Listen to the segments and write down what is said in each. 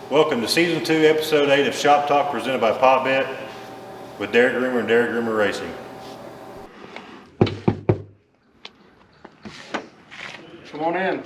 Welcome to Season 2, Episode 8 of Shop Talk, presented by PopBet with Derek Groomer and Derek Groomer Racing. Come on in.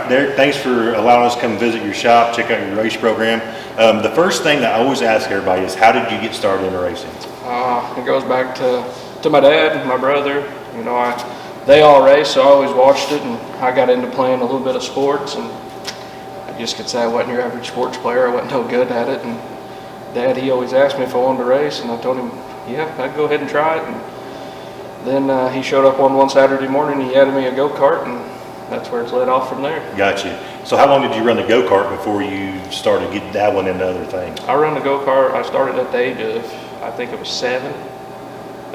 Derek, thanks for allowing us to come visit your shop, check out your race program. The first thing that I always ask everybody is, how did you get started in racing? It goes back to my dad and my brother. You know, they all race, so I always watched it, and I got into playing a little bit of sports, and I just could say I wasn't your average sports player. I wasn't no good at it, and Dad, he always asked me if I wanted to race, and I told him, yeah, I'd go ahead and try it. And then he showed up one Saturday morning, he handed me a go-kart, and that's where it's led off from there. Gotcha. So how long did you run the go-kart before you started getting dabbling into other things? I run the go-kart, I started at the age of, I think it was 7,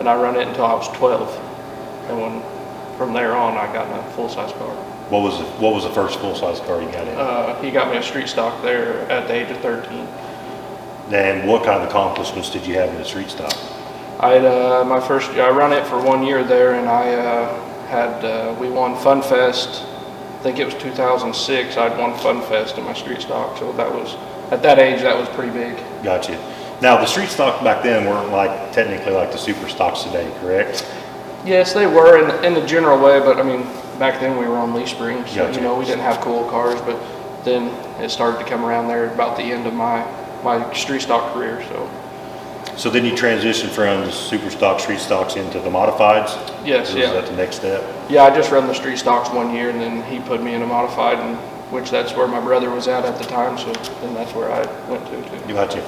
and I run it until I was 12. And from there on, I got in a full-size car. What was the first full-size car you got in? He got me a street stock there at the age of 13. And what kind of accomplishments did you have in the street stock? I run it for 1 year there, and we won Fun Fest. I think it was 2006. I'd won Fun Fest in my street stock, so that was, at that age, that was pretty big. Gotcha. Now the street stock back then weren't technically like the super stocks today, correct? Yes, they were in the general way, but I mean, back then we were on leaf springs, so Gotcha. you know, we didn't have cool cars. But then it started to come around there about the end of my street stock career. So then you transitioned from the super stock street stocks into the modifieds? Yes, Was that the next step? Yeah, I just run the street stocks 1 year, and then he put me in a modified, and which that's where my brother was at the time, so then that's where I went to too. Gotcha.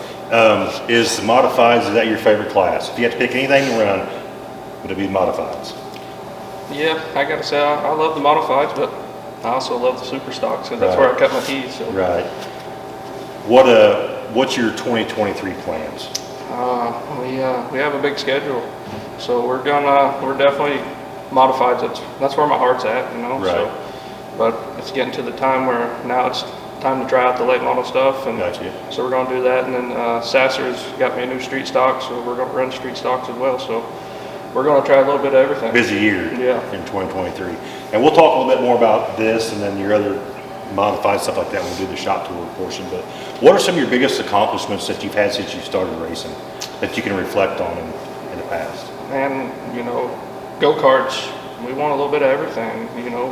Is the modifieds, is that your favorite class? If you had to pick anything to run, would it be modifieds? Yeah, I gotta say I love the modifieds, but I also love the super stocks, and that's where I cut my teeth. So. Right. What's your 2023 plans? We have a big schedule, so we're definitely modifieds. That's where my heart's at, you know. Right. So, but it's getting to the time where now it's time to try out the late model stuff, and Gotcha. so we're going to do that. And then Sasser's got me a new street stock, so we're going to run street stocks as well. So we're going to try a little bit of everything. Busy year. Yeah. In 2023, and we'll talk a little bit more about this and then your other modified stuff like that when we do the shop tour portion. But what are some of your biggest accomplishments that you've had since you started racing that you can reflect on in the past? And, you know, go-karts, we won a little bit of everything. You know,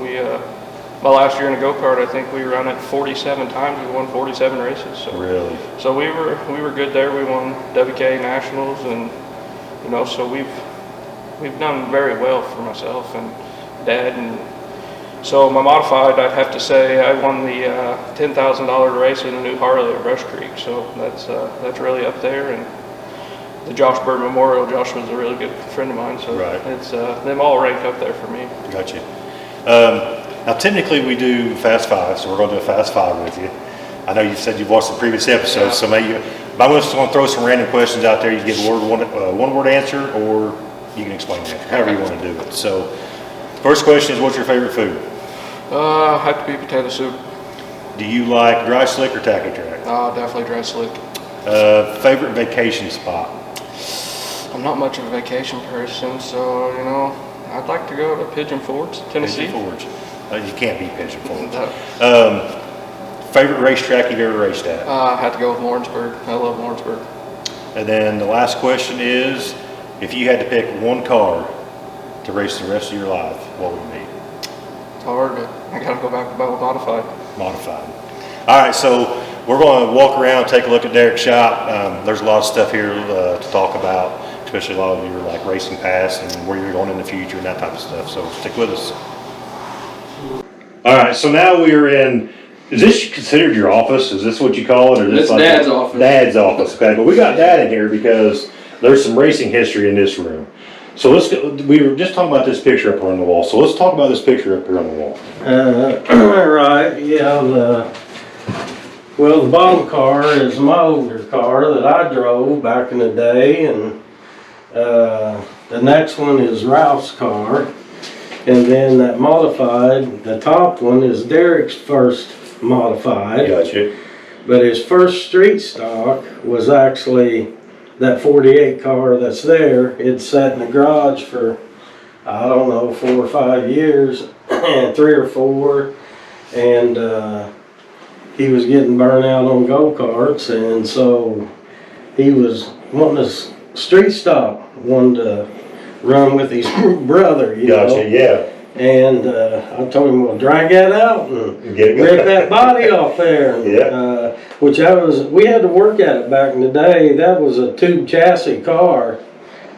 my last year in a go-kart, I think we run it 47 times. We won 47 races. So, Really? So we were good there. We won WK Nationals, and, you know, so we've done very well for myself and Dad. And so my modified, I'd have to say I won the $10,000 race in a new Harley at Rush Creek. So that's really up there. And the Josh Bird Memorial, Josh was a really good friend of mine. So Right. it's them all rank up there for me. Gotcha. Now, technically, we do Fast Five, so we're going to do a Fast Five with you. I know you said you've watched the previous episodes, so maybe I'm just going to throw some random questions out there. You get one word answer, or you can explain the answer, however you want to do it. So, first question is, what's your favorite food? Have to be potato soup. Do you like dry slick or tacky track? Definitely dry slick. Favorite vacation spot? I'm not much of a vacation person, so, you know, I'd like to go to Pigeon Forge, Tennessee. Pigeon Forge. You can't beat Pigeon Forge. No. Favorite racetrack you've ever raced at? I had to go with Lawrenceburg. I love Lawrenceburg. And then the last question is, if you had to pick one car to race the rest of your life, what would it be? It's hard. I got to go back to modified. Modified. All right, so we're going to walk around, take a look at Derek's shop. There's a lot of stuff here to talk about, especially a lot of your like racing past and where you're going in the future and that type of stuff. So stick with us. All right, so now we're in. Is this considered your office? Is this what you call it, or is this It's like Dad's office. Dad's office, okay. But we got Dad in here because there's some racing history in this room. So let's go. We were just talking about this picture up here on the wall. So let's talk about this picture up here on the wall. Right, yeah, well, the bottom car is my older car that I drove back in the day, and the next one is Ralph's car, and then that modified, the top one is Derek's first modified. Gotcha. But his first street stock was actually that 48 car that's there. It sat in the garage for, I don't know, 4 or 5 years, and 3 or 4, and he was getting burnt out on go-karts, and so he was wanting a street stock, wanted to run with his brother, you know. Gotcha. Yeah. And I told him, well, drag that out and rip that body off there. And, Yeah. which we had to work at it back in the day. That was a tube chassis car.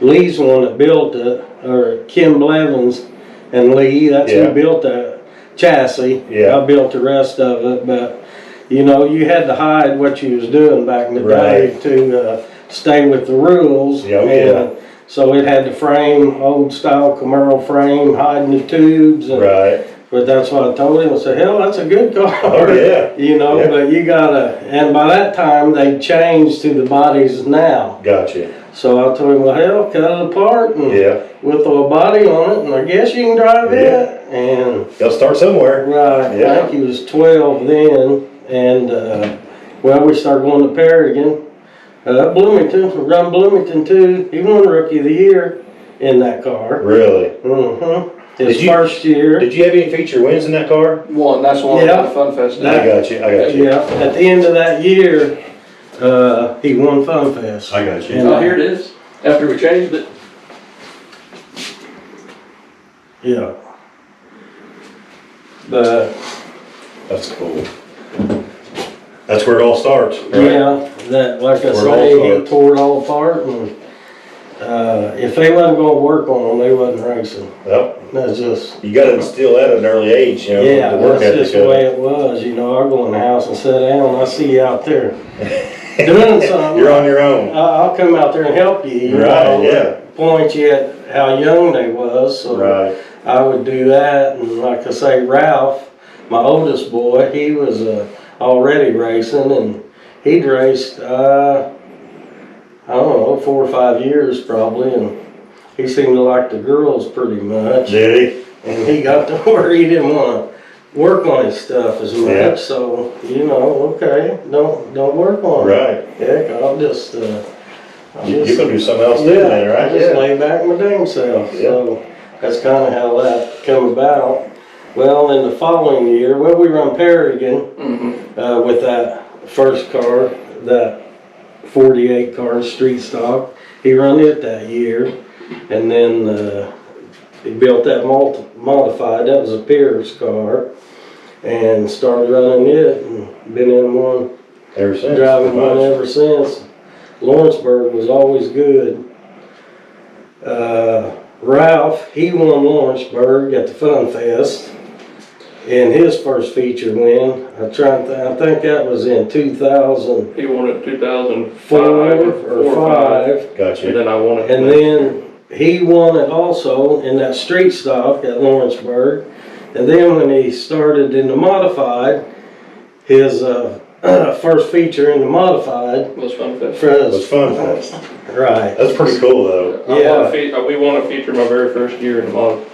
Lee's one that built it, or Kim Blevins and Lee, that's Yeah. who built that chassis. Yeah. I built the rest of it, but you know, you had to hide what you was doing back in the day Right. to stay with the rules. Yeah, and so it had the frame, old style Camaro frame, hiding the tubes. And, Right. But that's what I told him. I said, hell, that's a good car. Oh yeah. You know, Yeah. but you gotta, and by that time they changed to the bodies now. Gotcha. So I told him, well, hell, cut it apart and Yeah. we'll throw a body on it, and I guess you can drive Yeah. it. And Gotta start somewhere. right, Yeah. I think he was 12 then, and well, we started going to Perrigan. Bloomington, run Bloomington too. He won Rookie of the Year in that car. Really? His Did you- first year. Did you have any feature wins in that car? One. That's one. Yeah. The Fun Fest. I got you. I got you. Yeah, at the end of that year, he won Fun Fest. I got you. And, Oh, here it is. After we changed it. Yeah. But That's cool. That's where it all starts. Right? yeah, that, like I Where it all say, he starts. tore it all apart, and if they wasn't gonna work on them, they wasn't racing. Well, That's just, you got to instill that at an early age, you know. yeah, the work that's just ethic the of way it. it was, you know. I go in the house and sit down, and I see you out there doing something. You're on your own. I'll come out there and help you, Right, know, yeah. point you at how young they was, so Right. I would do that. And like I say, Ralph, my oldest boy, he was already racing, and he'd raced, I don't know, 4 or 5 years probably, and he seemed to like the girls pretty much. Did And he got to where he didn't want to work on his stuff as much, Yeah. so, you know, okay, don't work he? on it. Right. Heck, I'll just, You're gonna do something else too, yeah, then, right? I just lay back my damn self. Yeah. So that's kind of how that come about. Well, in the following year, well, we run Perrigan with that first car, that 48 car street stock. He run it that year. And then he built that modified, that was a Pierce car, and started running it and been in one, Ever since. driving one ever since. Lawrenceburg was always good. Ralph, he won Lawrenceburg at the Fun Fest in his first feature win. I think that was in 2004 He won it 2005 or 5. Gotcha. and then I won it. And then he won it also in that street stock at Lawrenceburg. And then when he started in the modified, his first feature in the modified was Fun Fest. It was Fun Fest. Right. That's pretty cool though. We won a feature my very first year in the mod.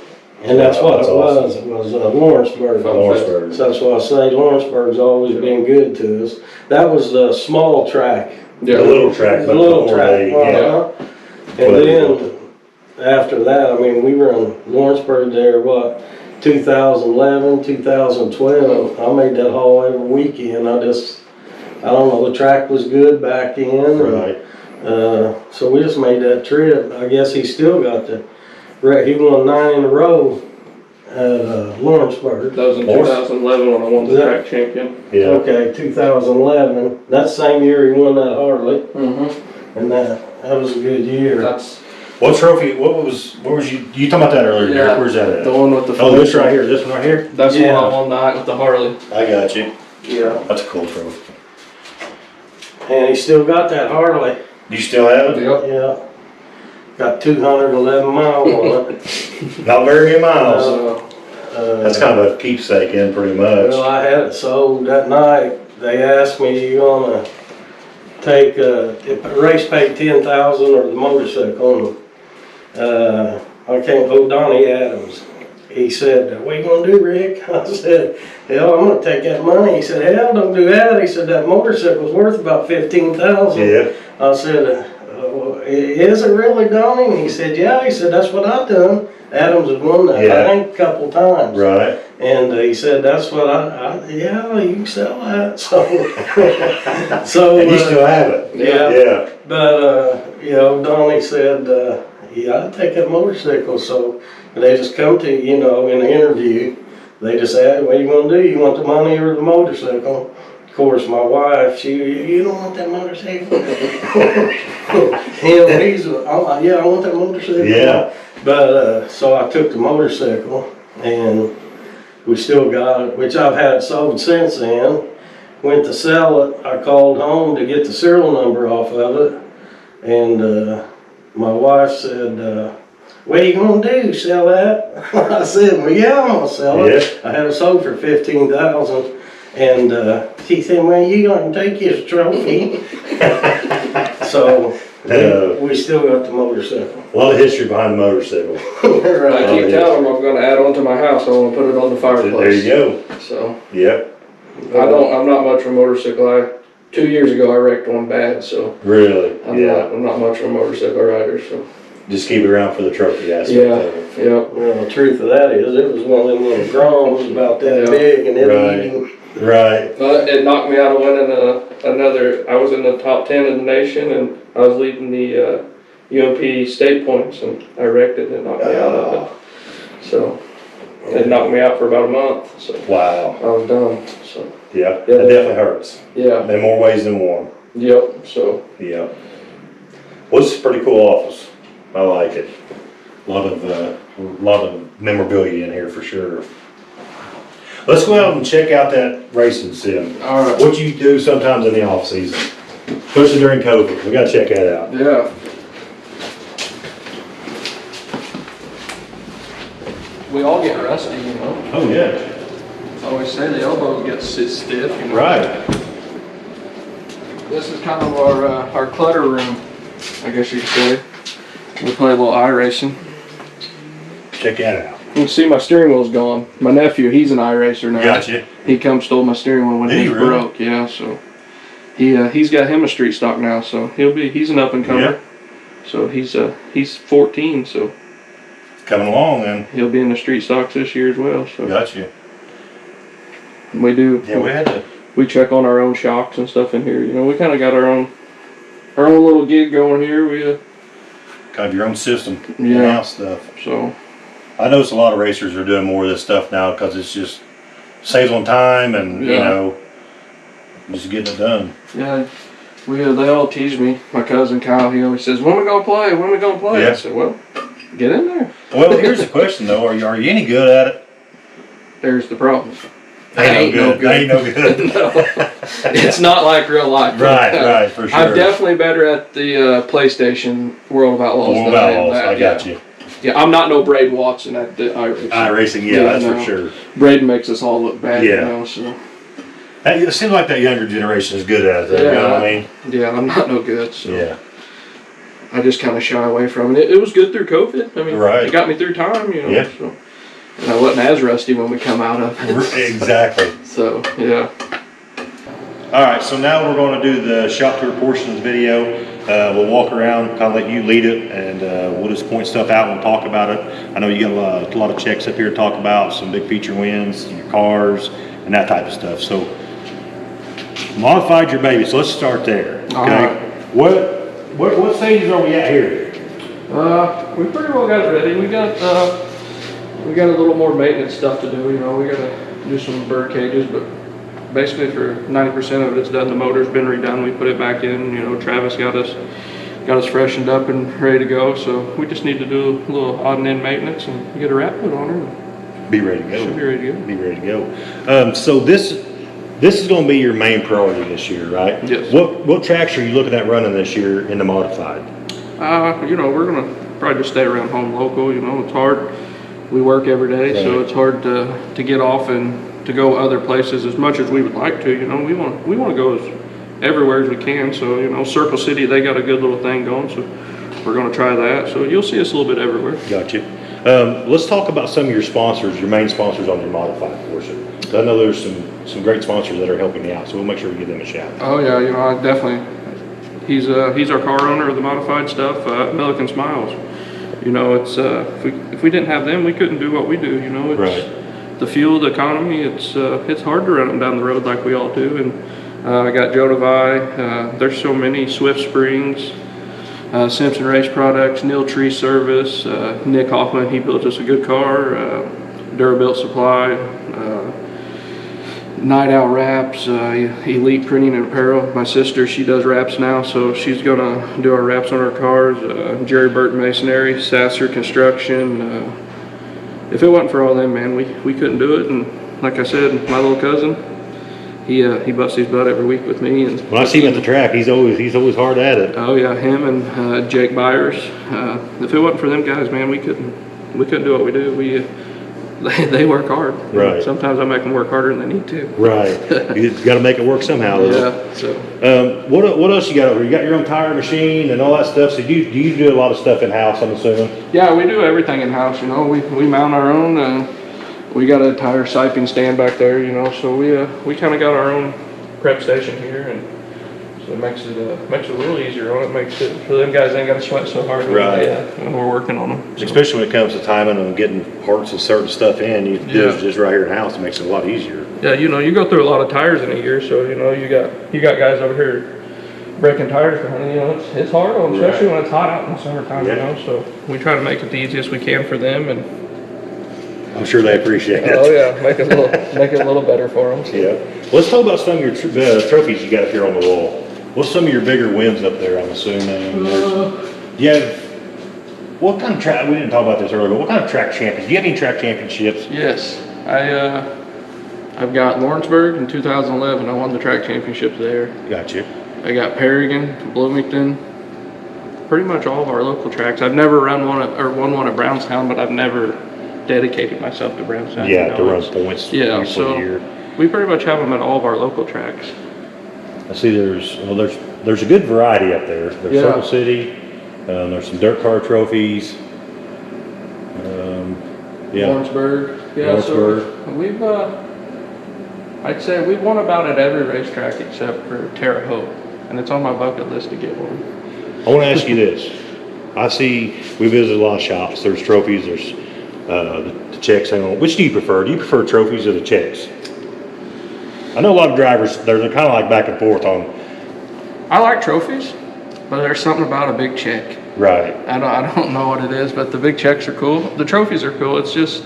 And that's what That's it was. awesome. It was Lawrenceburg. Lawrenceburg. So that's why I say Lawrenceburg's always been good to us. That was the small track. Yeah. The little track. The little before track. they- Uh-huh. And then after that, I mean, we were in Lawrenceburg there, 2011, 2012. I made that haul every weekend. I don't know, the track was good back in. and, Right. So we just made that trip. I guess he still got he won 9 in a row at Lawrenceburg. That was in 2011 when I won the track champion. Yeah. Okay, 2011. That same year he won that Harley, Mm-hmm. and that was a good year. That's What trophy? What was you talking about that earlier? Derek? Where's that at? the one with the. Oh, this right here. This one right here. That's Yeah. the one I won night with the Harley. I got you. Yeah. That's a cool trophy. And he still got that Harley. Do you still have it? Yep. Yeah. Got 211 miles on it. Not very many miles. That's That's kind of a keepsake in pretty much. Well, I had it sold that night. They asked me, you gonna take, if the race paid 10,000 or the motorcycle? I can't, Donnie Adams. He said, what you gonna do, Rick? I said, hell, I'm gonna take that money. He said, hell, don't do that. He said, that motorcycle's worth about 15,000. Yeah. I said, is it really, Donnie? And he said, yeah. He said, that's what I done. Adams had won that, Yeah. I think, a couple times. Right. And he said, that's what yeah, you can sell that. So, so And you still have it. yeah. Yeah. But, Donnie said, yeah, I'd take that motorcycle. So they just come to, in the interview, they just ask, what you gonna do? You want the money or the motorcycle? Of course, my wife, you don't want that motorcycle? I'm like, yeah, I want that motorcycle. Yeah. But, so I took the motorcycle and we still got it, which I've had it sold since then. Went to sell it. I called home to get the serial number off of it. And my wife said, what are you going to do, sell that? I said, well, yeah, I'm going to sell it. I had it sold for 15,000. And she said, well, you going to take his trophy. So we still got the motorcycle. A lot of history behind the motorcycle. Right. I keep telling them I'm going to add on to my house. I want to put it on the fireplace. There you go. So Yep. I'm not much of a motorcycle. 2 years ago I wrecked one bad. So Really. I'm not much of a motorcycle rider. So Just keep it around for the trophy aspect yeah, of it. yeah. Well, the truth of that is, it was one of them little drums about that Yeah. big, and Right. it Right. But it knocked me out of winning I was in the top 10 in the nation, and I was leading the UMP state points, and I wrecked it and it knocked me out of it. So it knocked me out for about a month. So Wow. I was done. So Yeah. Yeah. That definitely hurts. yeah, In more ways than one. yep. So Yeah. Well, this is a pretty cool office. I like it. A lot of memorabilia in here for sure. Let's go out and check out that racing sim. all right. What you do sometimes in the off season, especially during COVID. We gotta check that out. Yeah. We all get rusty, Oh yeah. I always say the elbows get stiff, Right. This is kind of our clutter room, I guess you could say. We play a little iRacing. Check that out. You can see my steering wheel's gone. My nephew, he's an iRacer now. Gotcha. He come stole my steering wheel when Did his he really? broke. Yeah, so he's got him a street stock now. So he's an up and comer. Yeah. So he's 14. So Coming along then. he'll be in the street stocks this year as well. So Gotcha. we do. Yeah, we had to. We check on our own shocks and stuff in here. We kind of got our own little gig going here. kind of your own system, Yeah. in-house stuff. So, I notice a lot of racers are doing more of this stuff now because it's just saves on time and, you Yeah. know, just getting it done. yeah, they all tease me. My cousin Kyle, he always says, when we gonna play? When we gonna play? Yeah. I said, well, get in there. Well, here's the question though, are you any good at it? There's the problem. Ain't no good. No, it's not like real life. Right, for sure. I'm definitely better at the PlayStation World of Outlaws. World of than I am Outlaws, that, I got you. Yeah, I'm not no Braden Watson at the iRacing. iRacing, yeah, that's no. for sure. Braden makes us all look bad, Yeah. you know, so. Hey, it seems like that younger generation is good at it, though, you know what I mean? Yeah, I'm not no good, so. Yeah. I just kind of shy away from it. It was good through COVID. I mean, Right. it got me through time, you know. Yeah. So. And I wasn't as rusty when we come out of it. Exactly. So, yeah. All right, so now we're going to do the shop tour portion of the video. We'll walk around, kind of let you lead it, and we'll just point stuff out and we'll talk about it. I know you got a lot of checks up here to talk about, some big feature wins, your cars, and that type of stuff. So, modified your baby, so let's start there. Okay. All right. What stages are we at here? We pretty well got it ready. We got a little more maintenance stuff to do. You know, we got to do some bird cages, but basically for 90% of it, it's done. The motor's been redone. We put it back in. You know, Travis got us freshened up and ready to go. So we just need to do a little odd and end maintenance and get a wrap put on her. Be ready to go. Should be ready to go. Be ready to go. So this is going to be your main priority this year, right? Yes. What tracks are you looking at running this year in the modified? You know, we're gonna probably just stay around home local. You know, it's hard. We work every day, so Right. it's hard to get off and to go other places as much as we would like to. You know, we want to go as everywhere as we can. So, you know, Circle City, they got a good little thing going, so we're gonna try that. So you'll see us a little bit everywhere. Gotcha. Let's talk about some of your sponsors, your main sponsors on your modified portion. I know there's some great sponsors that are helping you out, so we'll make sure we give them a shout. Oh yeah, you know, I definitely. He's our car owner of the modified stuff, Milliken Smiles. You know, it's if we didn't have them, we couldn't do what we do. You know, it's Right. the fuel, the economy. It's hard to run them down the road like we all do. And I got Joe Devine. There's so many Swift Springs, Simpson Race Products, Neil Tree Service, Nick Hoffman. He built us a good car. Durabuilt Supply. Night Owl Wraps, Elite Printing and Apparel. My sister, she does wraps now, so she's gonna do our wraps on our cars. Jerry Burton Masonry, Sasser Construction. If it wasn't for all them, man, we couldn't do it. And like I said, my little cousin, he busts his butt every week with me. And When I see him at the track, he's always hard at it. oh yeah, him and Jake Byers. If it wasn't for them guys, man, we couldn't do what we do. They work hard. Right. Sometimes I make them work harder than they need to. Right. You got to make it work somehow. Though. Yeah. So. What else you got over here? You got your own tire machine and all that stuff. So do you do a lot of stuff in house? I'm assuming. Yeah, we do everything in house. You know, we mount our own. We got a tire siping stand back there. You know, so we kind of got our own prep station here, and so it makes it a little easier on it. Makes it so them guys ain't got to sweat so hard when we're working on them. So. Especially when it comes to timing and getting parts and certain stuff in, you do it just right here in house. It makes it a lot easier. Yeah, you know, you go through a lot of tires in a year, so you know you got guys over here breaking tires for honey. You know, it's hard on them, especially when it's hot out in the summertime. Yeah. You know, so we try to make it the easiest we can for them, and I'm sure they appreciate it. oh yeah, make it a little better for them. So. Yeah. Let's talk about some of your trophies you got up here on the wall. What's some of your bigger wins up there? I'm assuming. Yeah. What kind of track? We didn't talk about this earlier, but what kind of track champions? Do you have any track championships? Yes, I've got Lawrenceburg in 2011. I won the track championships there. Got you. I got Perrigan, Bloomington, pretty much all of our local tracks. I've never won one at Brownstown, but I've never dedicated myself to Brownstown. Yeah, you know, to run points. Yeah, for so the year. we pretty much have them at all of our local tracks. I see. There's a good variety up there. There's Yeah. Circle City. There's some dirt car trophies. Yeah. Lawrenceburg. Yeah, Lawrenceburg. so we've I'd say we've won about at every racetrack except for Terre Haute, and it's on my bucket list to get one. I want to ask you this. I see we visit a lot of shops. There's trophies. There's the checks. Which do you prefer? Do you prefer trophies or the checks? I know a lot of drivers. They're kind of like back and forth on. I like trophies, but there's something about a big check. Right. I don't know what it is, but the big checks are cool. The trophies are cool. It's just,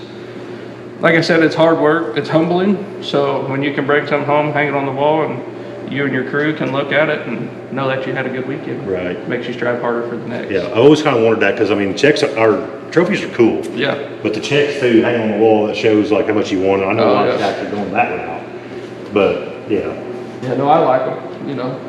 like I said, it's hard work. It's humbling. So when you can bring something home, hang it on the wall, and you and your crew can look at it and know that you had a good weekend. Right. Makes you strive harder for the next. Yeah, I always kind of wanted that because I mean, trophies are cool. Yeah. But the checks too, hang on the wall, that shows like how much you won. I know a lot of guys are going that route, but yeah. Yeah, no, I like them. You know,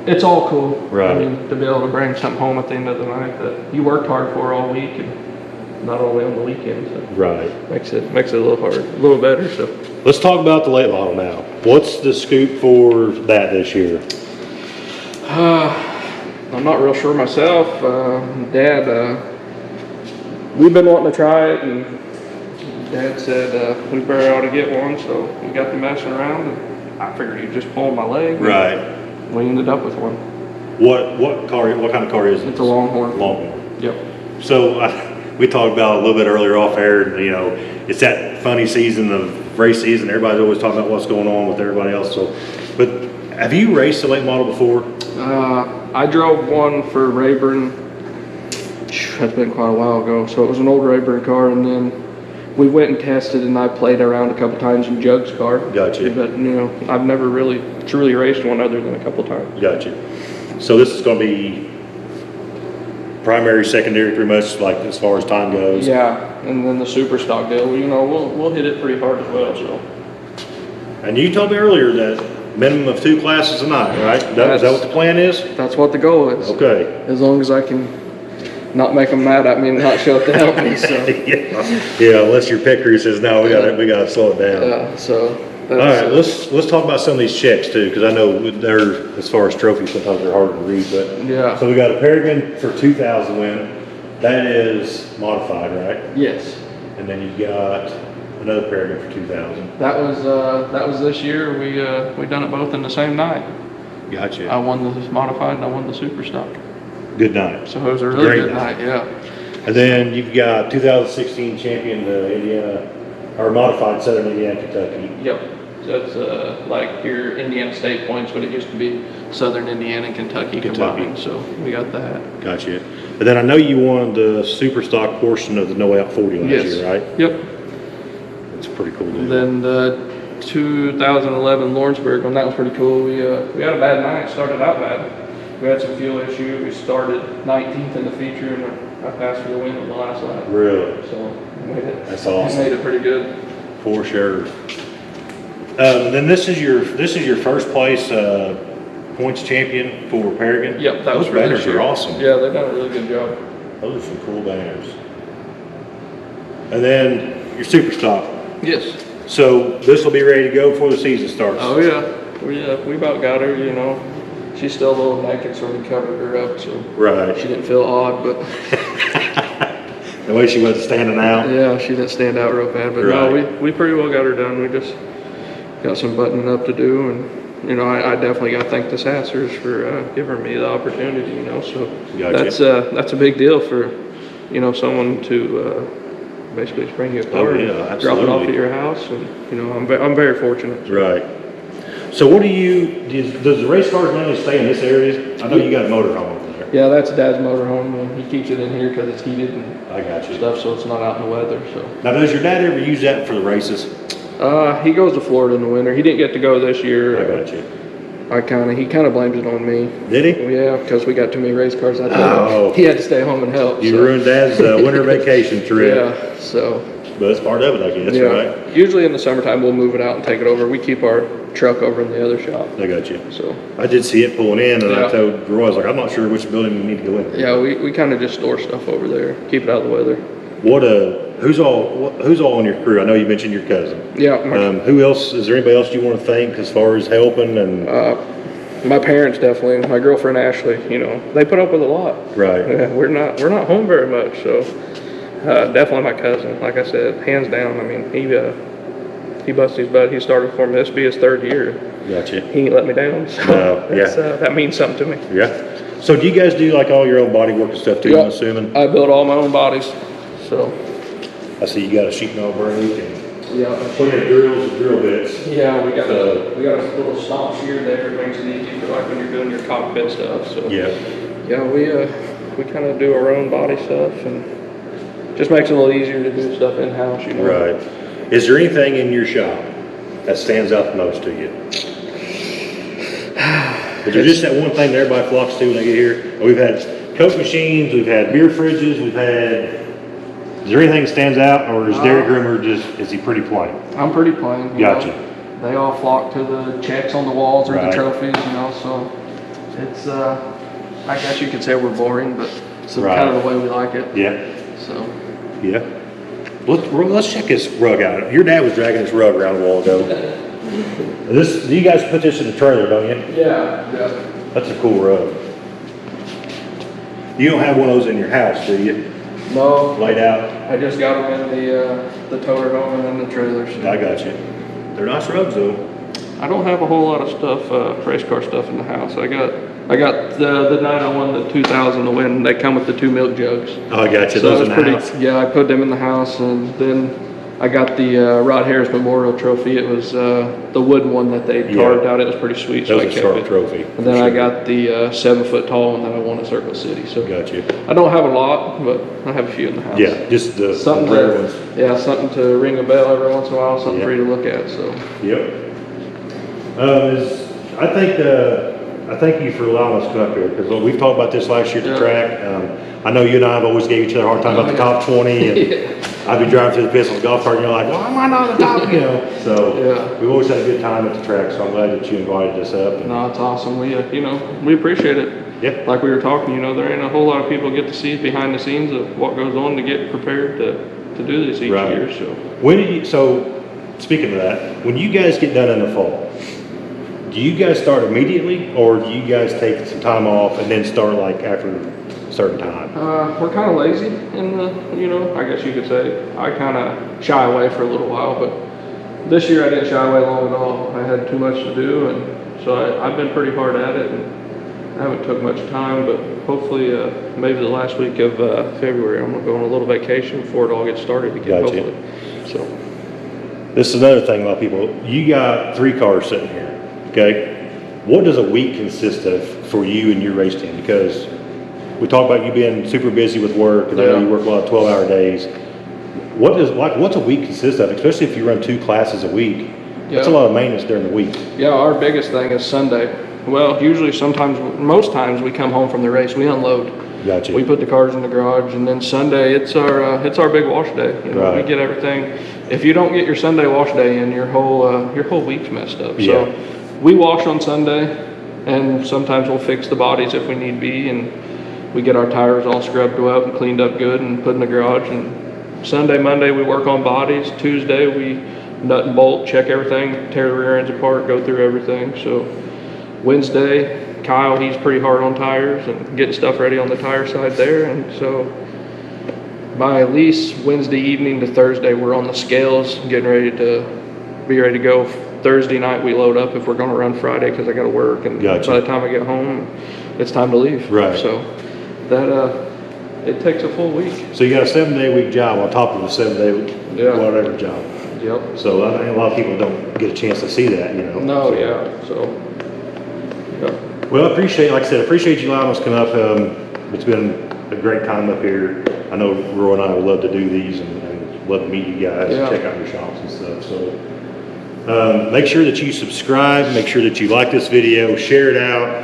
it's all cool. Right. I mean, to be able to bring something home at the end of the night that you worked hard for all week and not only on the weekend. So Right. makes it a little harder, a little better. So Let's talk about the late model now. What's the scoop for that this year? I'm not real sure myself. Dad, we've been wanting to try it, and Dad said we better ought to get one. So we got to messing around, and I figured he'd just pull my leg. Right. We ended up with one. What kind of car is it? It's a Longhorn. Longhorn. Yep. So we talked about a little bit earlier off air, and you know, it's that funny season of race season. Everybody's always talking about what's going on with everybody else. So, but have you raced a late model before? I drove one for Rayburn. That's been quite a while ago. So it was an old Rayburn car, and then we went and tested, and I played around a couple times in Jug's car. Gotcha. But you know, I've never really truly raced one other than a couple times. Gotcha. So this is going to be primary, secondary, pretty much like as far as time goes. Yeah, and then the super stock deal. You know, we'll hit it pretty hard as well. So. And you told me earlier that minimum of 2 classes a night, right? Is that what the plan is? That's what the goal is. Okay. As long as I can not make them mad at me and not show up to help me. So. Yeah, unless your picker says no, we got to slow it down. Yeah. So. All right, let's talk about some of these checks too, because I know they're, as far as trophies, sometimes they're harder to read. But yeah. So we got a Peregrine for 2,000 win. That is modified, right? Yes. And then you got another Peregrine for 2,000. That was this year. We done it both in the same night. Gotcha. I won the modified and I won the super stock. Good night. So it was a really Great good night. Yeah. And then you've got 2016 champion Indiana, or modified Southern Indiana, Kentucky. Yep. That's like your Indiana State points, but it used to be Southern Indiana and Kentucky combined. So we got that. Gotcha. And then I know you won the super stock portion of the No Out 40 last year, right? Yep. That's a pretty cool deal. Then the 2011 Lawrenceburg one, that was pretty cool. We had a bad night. Started out bad. We had some fuel issue. We started 19th in the feature, and I passed for the win on the last lap. Really? So we made it. That's awesome. We made it pretty good. For sure. Then this is your first place points champion for Peregrine. Yep, that Those was for this banners year. are awesome. Yeah, they've done a really good job. Those are some cool banners. And then your super stock. Yes. So this will be ready to go before the season starts. Oh yeah. We about got her. You know, she's still a little naked, so we covered her up so Right. she didn't feel odd, but The way she wasn't standing out. yeah, she didn't stand out real bad. But no, we pretty well got her done. We just got some buttoning up to do, and you know, I definitely got to thank the Sassers for giving me the opportunity. You know, so Gotcha. that's a big deal for, you know, someone to basically just bring you a car Oh, yeah, and drop it off absolutely. at your house, and you know, I'm very fortunate. Right. So what does the race cars mainly stay in this area? I know you got a motorhome over there. Yeah, that's Dad's motorhome, and he keeps it in here because it's heated and I got you. stuff, so it's not out in the weather. So Now, does your dad ever use that for the races? he goes to Florida in the winter. He didn't get to go this year. I got you. He kind of blames it on me. Did he? Yeah, because we got too many race cars. I told him he had to stay home and help. You so. ruined Dad's winter vacation trip. Yeah, so. But it's part of it, I guess, Yeah. right? Usually in the summertime we'll move it out and take it over. We keep our truck over in the other shop. I got you. So. I did see it pulling in, and I Yeah. told Roy, I was like, I'm not sure which building you need to go in. Yeah, we kind of just store stuff over there, keep it out of the weather. Who's all on your crew? I know you mentioned your cousin. Yeah. Who else? Is there anybody else you want to thank as far as helping and? My parents definitely, my girlfriend Ashley, you know, they put up with a lot. Right. Yeah, we're not home very much, so definitely my cousin. Like I said, hands down. I mean, he busted his butt. He started for me. This will be his 3rd year. Gotcha. He ain't let me down. So that means something to me. Yeah. So do you guys do like all your own body work and stuff too? Yep. I'm assuming. I build all my own bodies. So. I see you got a sheet metal brake and Yeah. plenty of drills and drill bits. Yeah, we got a little stomp shear there. It makes it easy for like when you're doing your cockpit stuff. So. Yeah. Yeah, we kind of do our own body stuff, and just makes it a little easier to do stuff in-house, you know. Right. Is there anything in your shop that stands out the most to you? Is there just that one thing that everybody flocks to when they get here? We've had Coke machines, we've had beer fridges, is there anything that stands out, or is Derek Groomer is he pretty plain? I'm pretty plain. Gotcha. They all flock to the checks on the walls or Right. the trophies, you know, so it's, I guess you could say we're boring, but it's Right. kind of the way we like it, Yeah, so. yeah. Let's check this rug out. Your dad was dragging this rug around a while ago. You guys put this in the trailer, don't you? Yeah. That's a cool rug. You don't have one of those in your house, do you? No, Laid out? I just got them in the toter home and in the trailer, so. I got you. They're nice rugs though. I don't have a whole lot of stuff, race car stuff in the house. I got the night I won the 2000 to win. They come with the 2 milk jugs. Oh, I got you. So Those it's in the pretty. house? Yeah, I put them in the house, and then I got the Rod Harris Memorial Trophy. It was the wooden one that they carved out. It was pretty sweet. That So I was a kept sharp it. trophy. And then for I sure. got the 7-foot tall one that I won at Circle City. So Got you. I don't have a lot, but I have a few in the house. Yeah, just the Something rare to, ones. yeah, something to ring a bell every once in a while, something Yeah. for you to look at. So Yep. I thank you for allowing us to come up here, because we've talked about this last year at the Yeah. track. I know you and I have always gave each other a hard time about the top 20, and I'd be driving through the Pistols golf cart, and you're like, well, am I not the top, you know? So Yeah. we've always had a good time at the track, so I'm glad that you invited us up. And, no, it's awesome. We we appreciate it. yeah, Like we were talking, there ain't a whole lot of people get to see behind the scenes of what goes on to get prepared to do this each Right. year. So so speaking of that, when you guys get done in the fall, do you guys start immediately, or do you guys take some time off and then start like after a certain time? we're kind of lazy in the, I guess you could say. I kind of shy away for a little while, but this year I didn't shy away long at all. I had too much to do, and so I've been pretty hard at it, and I haven't took much time, but hopefully maybe the last week of February I'm gonna go on a little vacation before it all gets started again. Gotcha. Hopefully. So This is another thing about people. You got 3 cars sitting here, okay? What does a week consist of for you and your race team? Because we talk about you being super busy with work, and I know Yeah. you work a lot of 12-hour days. What's a week consist of, especially if you run 2 classes a week? That's a Yeah. lot of maintenance during the week. Yeah, our biggest thing is Sunday. Well, usually most times we come home from the race, we unload. Gotcha. We put the cars in the garage, and then Sunday it's our big wash day. Right. We get everything. If you don't get your Sunday wash day in, your whole week's messed up. Yeah. So we wash on Sunday, and sometimes we'll fix the bodies if we need be, and we get our tires all scrubbed up and cleaned up good and put in the garage. And Sunday, Monday we work on bodies. Tuesday we nut and bolt, check everything, tear the rear ends apart, go through everything. So Wednesday, Kyle, he's pretty hard on tires and getting stuff ready on the tire side there. And so by at least Wednesday evening to Thursday, we're on the scales, getting ready to go. Thursday night we load up if we're going to run Friday, because I got to work. And Gotcha. by the time I get home, it's time to leave. Right. So that it takes a full week. So you got a 7-day week job on top of a 7-day Yeah. whatever job. Yep. So I think a lot of people don't get a chance to see that, No, So- yeah. So yeah. Well, appreciate you allowing us to come up. It's been a great time up here. I know Roy and I would love to do these and love to meet you guys, Yeah. check out your shops and stuff. So make sure that you subscribe, make sure that you like this video, share it out,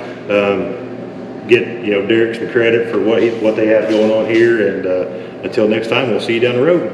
get Derek some credit for what they have going on here. And until next time, we'll see you down the road.